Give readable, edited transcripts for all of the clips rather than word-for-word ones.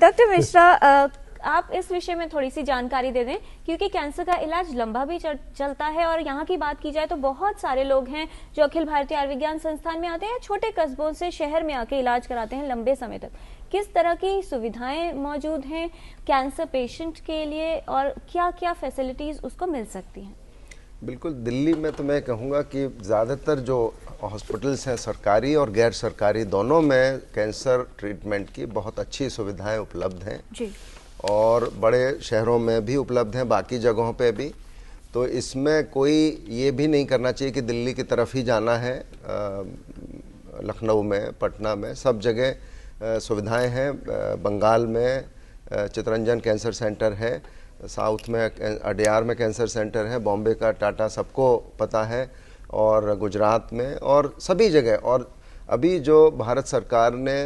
Doctor Mishra, आप इस विषय में थोड़ी सी जानकारी दे दें, क्योंकि कैंसर का इलाज लंबा भी चलता है और यहाँ की बात की जाए तो बहुत सारे लोग हैं जो अखिल भारतीय आयुर्विज्ञान संस्थान में आते हैं, छोटे कस्बों से शहर में आके इलाज कराते हैं लंबे समय तक। किस तरह की सुविधाएं मौजूद हैं कैंसर पेशेंट के लिए और क्या क्या फैसिलिटीज उसको मिल सकती हैं? बिल्कुल, दिल्ली में तो मैं कहूँगा कि ज़्यादातर जो हॉस्पिटल्स हैं, सरकारी और गैर सरकारी दोनों में कैंसर ट्रीटमेंट की बहुत अच्छी सुविधाएं उपलब्ध हैं जी। और बड़े शहरों में भी उपलब्ध हैं, बाकी जगहों पे भी। तो इसमें कोई ये भी नहीं करना चाहिए कि दिल्ली की तरफ ही जाना है। लखनऊ में, पटना में, सब जगह सुविधाएं हैं। बंगाल में चितरंजन कैंसर सेंटर है, साउथ में अडयार में कैंसर सेंटर है, बॉम्बे का टाटा सबको पता है, और गुजरात में और सभी जगह। और अभी जो भारत सरकार ने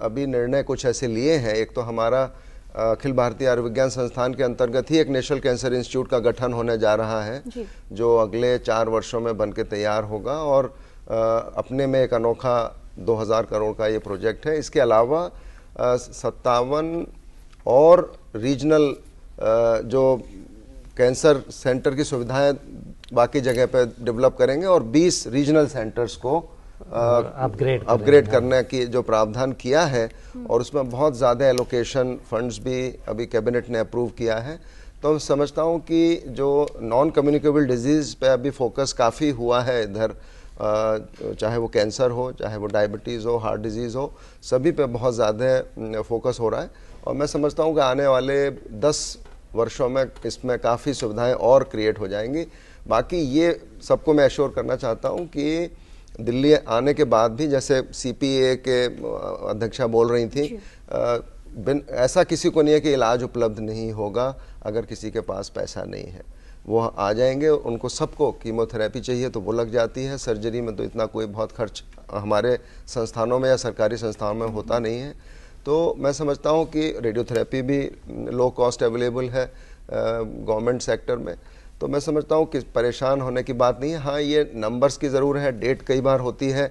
अभी निर्णय कुछ ऐसे लिए हैं, एक तो हमारा अखिल भारतीय आयुर्विज्ञान संस्थान के अंतर्गत ही एक नेशनल कैंसर इंस्टीट्यूट का गठन होने जा रहा है, जो अगले 4 वर्षों में बनके तैयार होगा और अपने में एक अनोखा 2000 करोड़ का ये प्रोजेक्ट है। इसके अलावा 57 और रीजनल जो कैंसर सेंटर की सुविधाएं बाकी जगह पे डेवलप करेंगे और 20 रीजनल सेंटर्स को अपग्रेड करने की जो प्रावधान किया है, और उसमें बहुत ज़्यादा एलोकेशन फंड्स भी अभी कैबिनेट ने अप्रूव किया है। तो समझता हूँ कि जो नॉन कम्युनिकेबल डिजीज़ पे अभी फोकस काफ़ी हुआ है इधर, चाहे वो कैंसर हो, चाहे वो डायबिटीज़ हो, हार्ट डिजीज़ हो, सभी पे बहुत ज़्यादा फोकस हो रहा है। और मैं समझता हूँ कि आने वाले 10 वर्षों में इसमें काफ़ी सुविधाएं और क्रिएट हो जाएंगी। बाकी ये सबको मैं एश्योर करना चाहता हूँ कि दिल्ली आने के बाद भी, जैसे CPA के अध्यक्षा बोल रही थी, ऐसा किसी को नहीं है कि इलाज उपलब्ध नहीं होगा अगर किसी के पास पैसा नहीं है। वो आ जाएंगे, उनको सबको कीमोथेरेपी चाहिए तो वो लग जाती है। सर्जरी में तो इतना कोई बहुत खर्च हमारे संस्थानों में या सरकारी संस्थानों में होता नहीं है। तो मैं समझता हूँ कि रेडियोथेरेपी भी लो कॉस्ट अवेलेबल है गवर्नमेंट सेक्टर में। तो मैं समझता हूँ कि परेशान होने की बात नहीं है। हाँ, ये नंबर्स की ज़रूर है, डेट कई बार होती है,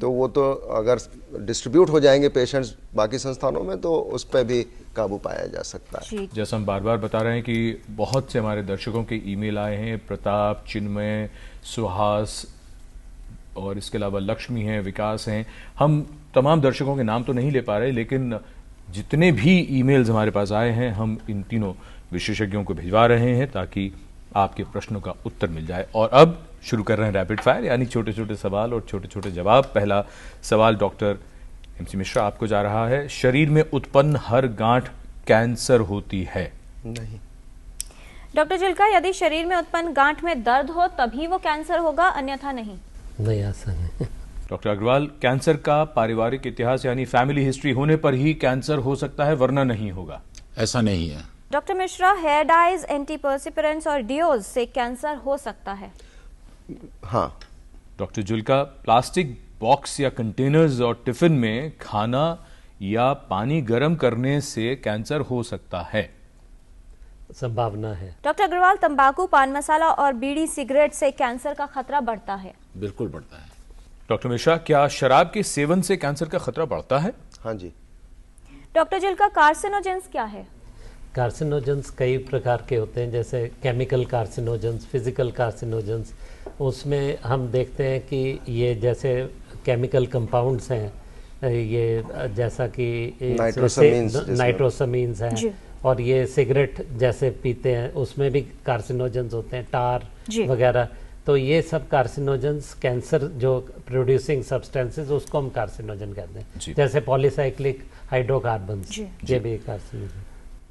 तो वो तो अगर डिस्ट्रीब्यूट हो जाएंगे पेशेंट्स बाकी संस्थानों में तो उस पर भी काबू पाया जा सकता है। जैसा हम बार बार बता रहे हैं कि बहुत से हमारे दर्शकों के ईमेल आए हैं, प्रताप, चिन्मय, सुहास और इसके अलावा लक्ष्मी हैं, विकास हैं। हम तमाम दर्शकों के नाम तो नहीं ले पा रहे, लेकिन जितने भी ईमेल्स हमारे पास आए हैं हम इन तीनों विशेषज्ञों को भिजवा रहे हैं ताकि आपके प्रश्नों का उत्तर मिल जाए। और अब शुरू कर रहे हैं रैपिड फायर, यानी छोटे छोटे सवाल और छोटे छोटे जवाब। पहला सवाल डॉक्टर MC मिश्रा आपको जा रहा है। शरीर में उत्पन्न हर गांठ कैंसर होती है? नहीं। डॉक्टर जुल्का, यदि शरीर में उत्पन्न गांठ में दर्द हो तभी वो कैंसर होगा, अन्यथा नहीं? नहीं, ऐसा नहीं। डॉक्टर अग्रवाल, कैंसर का पारिवारिक इतिहास यानी फैमिली हिस्ट्री होने पर ही कैंसर हो सकता है, वरना नहीं होगा? ऐसा नहीं है। डॉक्टर मिश्रा, हेयर डाइज, एंटीपर्सिपिरेंट्स और डिओज से कैंसर हो सकता है? हाँ। डॉक्टर जुल्का, प्लास्टिक बॉक्स या कंटेनर्स और टिफिन में खाना या पानी गर्म करने से कैंसर हो सकता है? संभावना है। डॉक्टर अग्रवाल, तंबाकू, पान मसाला और बीड़ी सिगरेट से कैंसर का खतरा बढ़ता है? बिल्कुल बढ़ता है। डॉक्टर मिश्रा, क्या शराब के सेवन से कैंसर का खतरा बढ़ता है? हाँ जी। डॉक्टर जुल्का, कार्सिनोजेंस क्या है? कार्सिनोजेंस कई प्रकार के होते हैं, जैसे केमिकल कार्सिनोजेंस, फिजिकल कार्सिनोजेंस। उसमें हम देखते हैं कि ये जैसे केमिकल कंपाउंड्स हैं, ये जैसा कि नाइट्रोसामीन्स हैं, और ये सिगरेट जैसे पीते हैं उसमें भी कार्सिनोजेंस होते हैं, टार वगैरह। तो ये सब कार्सिनोजेंस, कैंसर जो प्रोड्यूसिंग सब्सटेंसेस, उसको हम कार्सिनोजन कहते हैं। जैसे पॉलीसाइक्लिक हाइड्रोकार्बन्स, ये भी कार्सिनोजन।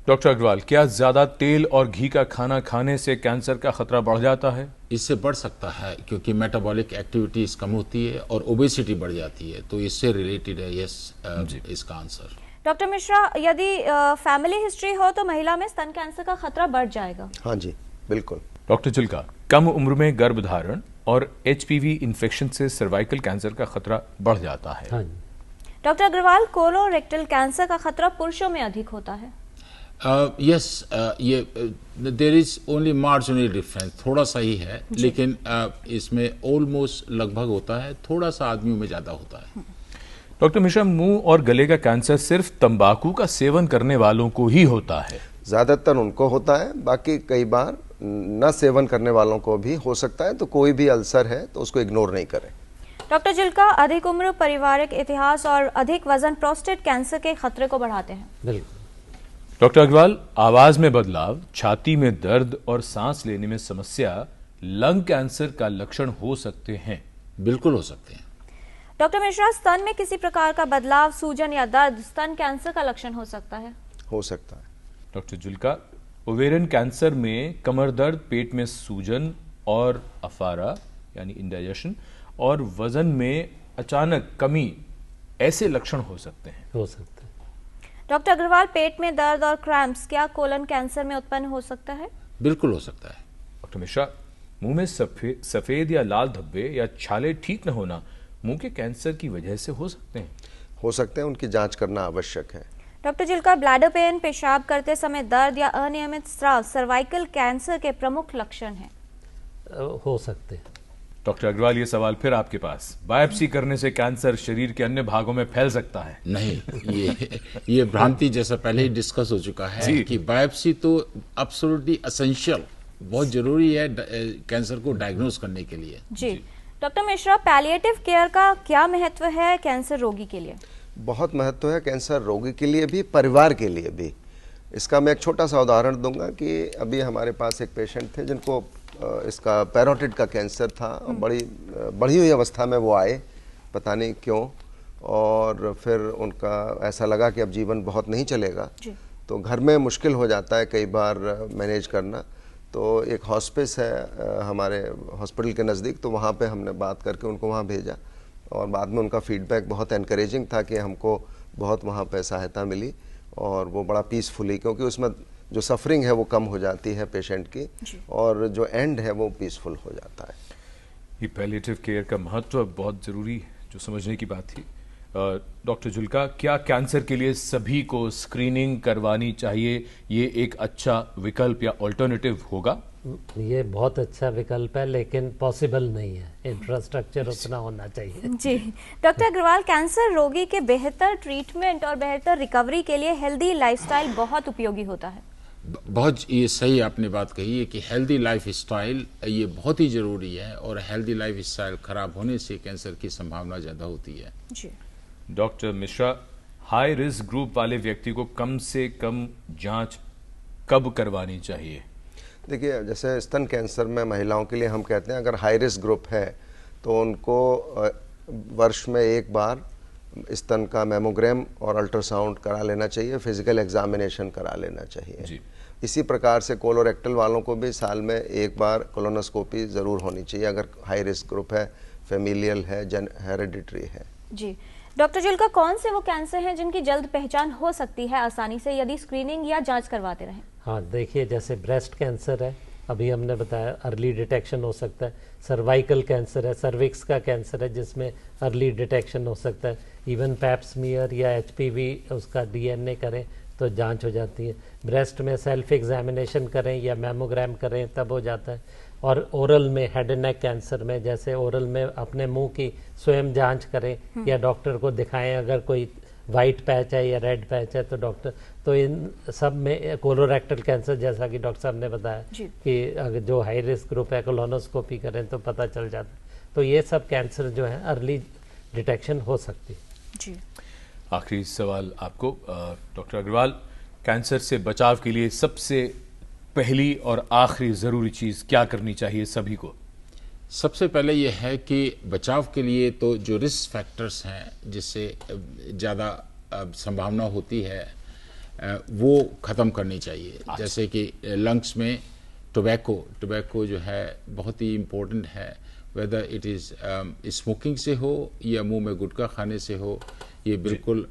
डॉक्टर अग्रवाल, क्या ज्यादा तेल और घी का खाना खाने से कैंसर का खतरा बढ़ जाता है? इससे बढ़ सकता है, क्योंकि मेटाबॉलिक एक्टिविटीज कम होती है और ओबेसिटी बढ़ जाती है, तो इससे रिलेटेड है इसका आंसर। डॉक्टर मिश्रा, यदि फैमिली हिस्ट्री हो तो महिला में स्तन कैंसर का खतरा बढ़ जाएगा? हाँ जी, बिल्कुल। डॉक्टर जुल्का, कम उम्र में गर्भधारण और HPV इन्फेक्शन से सर्वाइकल कैंसर का खतरा बढ़ जाता है? हाँ। डॉक्टर अग्रवाल, कोलोरेक्टल कैंसर का खतरा पुरुषों में अधिक होता है? यस, ये there is only marginal difference, थोड़ा सा ही है, लेकिन इसमें ऑलमोस्ट लगभग होता है, थोड़ा सा आदमियों में ज्यादा होता है। डॉक्टर मिश्रा, मुंह और गले का कैंसर सिर्फ तंबाकू का सेवन करने वालों को ही होता है? ज़्यादातर उनको होता है, बाकी कई बार न सेवन करने वालों को भी हो सकता है। तो कोई भी अल्सर है तो उसको इग्नोर नहीं करें। डॉक्टर जुल्का, अधिक उम्र, पारिवारिक इतिहास और अधिक वजन प्रोस्टेट कैंसर के खतरे को बढ़ाते हैं। बिल्कुल। डॉक्टर अग्रवाल, आवाज में बदलाव, छाती में दर्द और सांस लेने में समस्या लंग कैंसर का लक्षण हो सकते हैं? बिल्कुल हो सकते हैं। डॉक्टर मिश्रा, स्तन में किसी प्रकार का बदलाव, सूजन या दर्द स्तन कैंसर का लक्षण हो सकता है? हो सकता है। डॉक्टर जुल्का, ओवेरियन कैंसर में कमर दर्द, पेट में सूजन और अफारा यानी इंडाइजेशन और वजन में अचानक कमी, ऐसे लक्षण हो सकते हैं? हो सकता है। डॉक्टर अग्रवाल, पेट में दर्द और क्रैम्प्स क्या कोलन कैंसर में उत्पन्न हो सकता है? बिल्कुल हो सकता है। डॉक्टर मिश्रा, मुंह में सफेद या लाल धब्बे या छाले ठीक न होना मुंह के कैंसर की वजह से हो सकते हैं? हो सकते हैं, उनकी जांच करना आवश्यक है। डॉक्टर जिल्का, ब्लैडर पेन, पेशाब करते समय दर्द या अनियमित स्राव सर्वाइकल कैंसर के प्रमुख लक्षण हैं? हो सकते हैं। डॉक्टर अग्रवाल, ये सवाल फिर आपके पास, बायोप्सी करने से कैंसर शरीर के अन्य भागों में फैल सकता है? नहीं, ये भ्रांति जैसा पहले ही डिस्कस हो चुका है कि बायोप्सी तो एब्सोल्युटली एसेंशियल, बहुत जरूरी है कैंसर को डायग्नोज करने के लिए। जी। डॉक्टर मिश्रा, पैलिएटिव केयर का क्या महत्व है कैंसर रोगी के लिए? बहुत महत्व है कैंसर रोगी के लिए भी, परिवार के लिए भी। इसका मैं एक छोटा सा उदाहरण दूंगा कि अभी हमारे पास एक पेशेंट थे जिनको इसका पैरोटिड का कैंसर था। बढ़ी हुई अवस्था में वो आए, पता नहीं क्यों, और फिर उनका ऐसा लगा कि अब जीवन बहुत नहीं चलेगा। तो घर में मुश्किल हो जाता है कई बार मैनेज करना। तो एक हॉस्पिस है हमारे हॉस्पिटल के नज़दीक, तो वहाँ पे हमने बात करके उनको वहाँ भेजा और बाद में उनका फीडबैक बहुत एनकरेजिंग था कि हमको बहुत वहाँ पे सहायता मिली और वो बड़ा पीसफुली, क्योंकि उसमें जो सफरिंग है वो कम हो जाती है पेशेंट की और जो एंड है वो पीसफुल हो जाता है। ये पैलिएटिव केयर का महत्व बहुत ज़रूरी जो समझने की बात थी। डॉक्टर जुल्का, क्या कैंसर के लिए सभी को स्क्रीनिंग करवानी चाहिए? ये एक अच्छा विकल्प या ऑल्टरनेटिव होगा? ये बहुत अच्छा विकल्प है, लेकिन पॉसिबल नहीं है। इंफ्रास्ट्रक्चर उतना होना चाहिए। जी। डॉक्टर अग्रवाल, कैंसर रोगी के बेहतर ट्रीटमेंट और बेहतर रिकवरी के लिए हेल्दी लाइफस्टाइल बहुत उपयोगी होता है। बहुत ये सही आपने बात कही है कि हेल्दी लाइफ स्टाइल ये बहुत ही ज़रूरी है, और हेल्दी लाइफ स्टाइल खराब होने से कैंसर की संभावना ज़्यादा होती है। जी। Doctor Mishra, high risk group वाले व्यक्ति को कम से कम जांच कब करवानी चाहिए? देखिए, जैसे स्तन कैंसर में महिलाओं के लिए हम कहते हैं अगर हाई रिस्क ग्रुप है तो उनको वर्ष में एक बार स्तन का मेमोग्राम और अल्ट्रासाउंड करा लेना चाहिए, फिजिकल एग्जामिनेशन करा लेना चाहिए जी। इसी प्रकार से कोलोरेक्टल वालों को भी साल में एक बार कोलोनोस्कोपी ज़रूर होनी चाहिए अगर हाई रिस्क ग्रुप है, फेमिलियल है, हेरिडिटरी है। जी। डॉक्टर जिल्का, कौन से वो कैंसर हैं जिनकी जल्द पहचान हो सकती है आसानी से यदि स्क्रीनिंग या जांच करवाते रहें? हाँ, देखिए, जैसे ब्रेस्ट कैंसर है, अभी हमने बताया अर्ली डिटेक्शन हो सकता है। सर्वाइकल कैंसर है, सर्विक्स का कैंसर है जिसमें अर्ली डिटेक्शन हो सकता है। इवन पैप स्मीयर या एचपीवी उसका डीएनए करें तो जांच हो जाती है। ब्रेस्ट में सेल्फ एग्जामिनेशन करें या मेमोग्राम करें तब हो जाता है। और ओरल में, हेड एंड नेक कैंसर में, जैसे ओरल में अपने मुंह की स्वयं जांच करें या डॉक्टर को दिखाएं अगर कोई वाइट पैच है या रेड पैच है तो डॉक्टर, तो इन सब में कोलोरेक्टल कैंसर जैसा कि डॉक्टर साहब ने बताया कि अगर जो हाई रिस्क ग्रुप है कोलोनोस्कोपी करें तो पता चल जाता है। तो ये सब कैंसर जो है अर्ली डिटेक्शन हो सकती है। जी। आखिरी सवाल आपको डॉक्टर अग्रवाल, कैंसर से बचाव के लिए सबसे पहली और आखिरी ज़रूरी चीज़ क्या करनी चाहिए सभी को? सबसे पहले ये है कि बचाव के लिए तो जो रिस्क फैक्टर्स हैं जिससे ज़्यादा संभावना होती है वो ख़त्म करनी चाहिए। जैसे कि लंग्स में टोबैको जो है बहुत ही इम्पोर्टेंट है, वेदर इट इज़ स्मोकिंग से हो या मुंह में गुटखा खाने से हो, ये बिल्कुल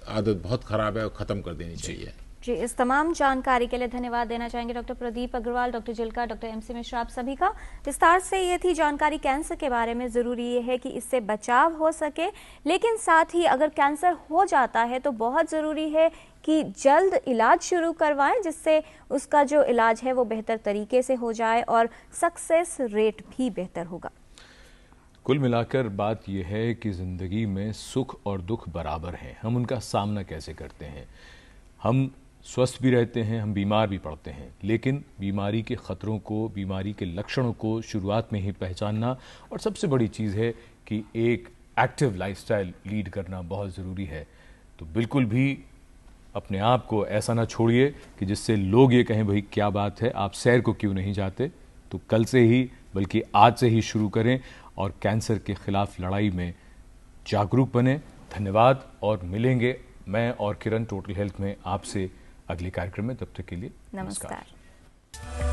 आदत बहुत ख़राब है और ख़त्म कर देनी चाहिए। जी, इस तमाम जानकारी के लिए धन्यवाद देना चाहेंगे doctor Pradeep Agarwal, doctor Jilka, doctor MC Mishra, आप सभी का। विस्तार से ये थी जानकारी कैंसर के बारे में। ज़रूरी ये है कि इससे बचाव हो सके, लेकिन साथ ही अगर कैंसर हो जाता है तो बहुत ज़रूरी है कि जल्द इलाज शुरू करवाएं जिससे उसका जो इलाज है वो बेहतर तरीके से हो जाए और सक्सेस रेट भी बेहतर होगा। कुल मिलाकर बात यह है कि ज़िंदगी में सुख और दुख बराबर हैं। हम उनका सामना कैसे करते हैं। हम स्वस्थ भी रहते हैं, हम बीमार भी पड़ते हैं, लेकिन बीमारी के ख़तरों को, बीमारी के लक्षणों को शुरुआत में ही पहचानना और सबसे बड़ी चीज़ है कि एक एक्टिव लाइफस्टाइल लीड करना बहुत ज़रूरी है। तो बिल्कुल भी अपने आप को ऐसा ना छोड़िए कि जिससे लोग ये कहें भाई क्या बात है, आप सैर को क्यों नहीं जाते। तो कल से ही, बल्कि आज से ही शुरू करें और कैंसर के खिलाफ लड़ाई में जागरूक बने। धन्यवाद और मिलेंगे मैं और किरण टोटल हेल्थ में आपसे अगले कार्यक्रम में। तब तक के लिए नमस्कार।